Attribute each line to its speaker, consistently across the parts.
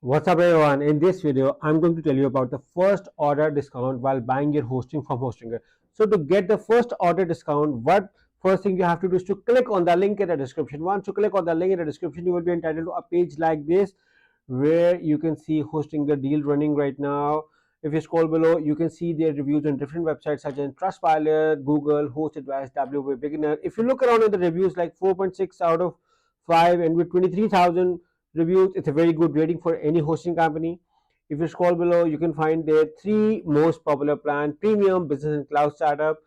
Speaker 1: What's up everyone, in this video I'm going to tell you about the first order discount while buying your hosting from Hostinger. So to get the first order discount, what first thing you have to do is to click on the link in the description. Once you click on the link in the description, you will be entitled to a page like this where you can see Hostinger deal running right now. If you scroll below, you can see their reviews on different websites such as Trustpilot, Google, Host Advice, WP Beginner. If you look around in the reviews, like 4.6 out of 5 and with 23,000 reviews, it's a very good rating for any hosting company. If you scroll below, you can find their three most popular plan: premium, business and cloud startup.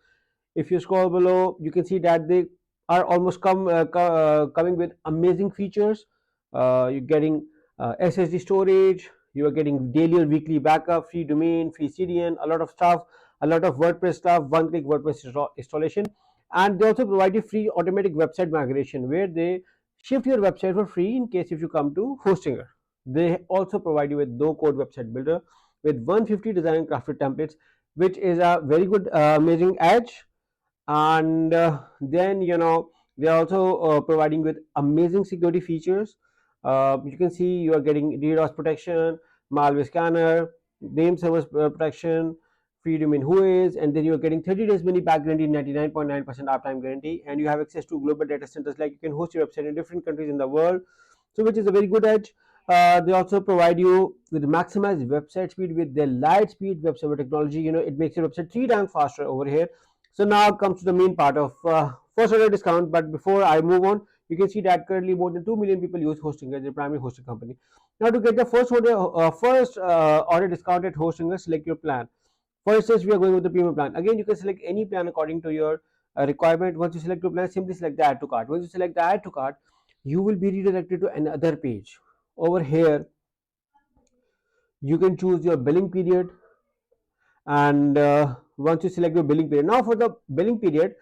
Speaker 1: If you scroll below, you can see that they are almost coming with amazing features. You're getting SSD storage, you are getting daily or weekly backup, free domain, free CDN, a lot of stuff, a lot of WordPress stuff, one-click WordPress installation. And they also provide you free automatic website migration where they shift your website for free in case if you come to Hostinger. They also provide you with no-code website builder with 150 design and crafted templates, which is a very good, amazing edge. And then they are also providing with amazing security features. You can see you are getting DDoS protection, malware scanner, name server protection, free domain whois, and then you are getting 30 days money back guarantee, 99.9% uptime guarantee, and you have access to global data centers. Like you can host your website in different countries in the world, so which is a very good edge. They also provide you with maximized website speed with their light speed web server technology. It makes your website 3 times faster over here. So now comes to the main part of first order discount. But before I move on, you can see that currently more than 2 million people use Hostinger as their primary hosting company. Now to get the first order discount at Hostinger, select your plan. For instance, we are going with the premium plan. Again, you can select any plan according to your requirement. Once you select your plan, simply select the add to cart. Once you select the add to cart, you will be redirected to another page. Over here, you can choose your billing period, and once you select your billing period, now for the billing period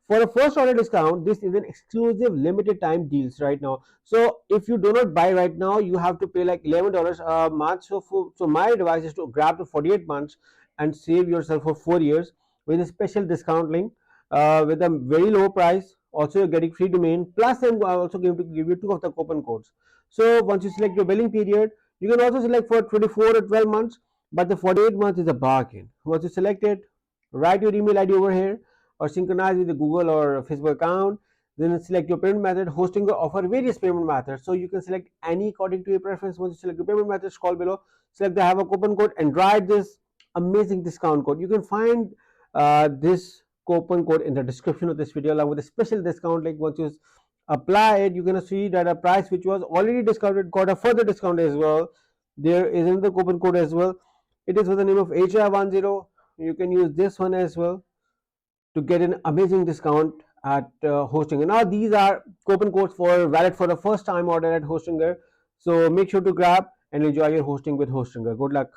Speaker 1: for a first order discount, this is an exclusive limited time deals right now. So if you do not buy right now, you have to pay like $11 a month. So my advice is to grab the 48 months and save yourself for 4 years with a special discount link with a very low price. Also you're getting free domain, plus I'm also going to give you 2 of the coupon codes. So once you select your billing period, you can also select for 24 or 12 months, but the 48 months is a bargain. Once you select it, write your email ID over here or synchronize with the Google or Facebook account. Then select your payment method. Hostinger offer various payment methods, so you can select any according to your preference. Once you select your payment method, scroll below, select the have a coupon code and write this amazing discount code. You can find this coupon code in the description of this video along with a special discount link. Once you apply it, you're gonna see that a price which was already discounted got a further discount as well. There is another coupon code as well. It is with the name of HR10. You can use this one as well to get an amazing discount at Hostinger. Now these are coupon codes for valid for the first time order at Hostinger. So make sure to grab and enjoy your hosting with Hostinger. Good luck.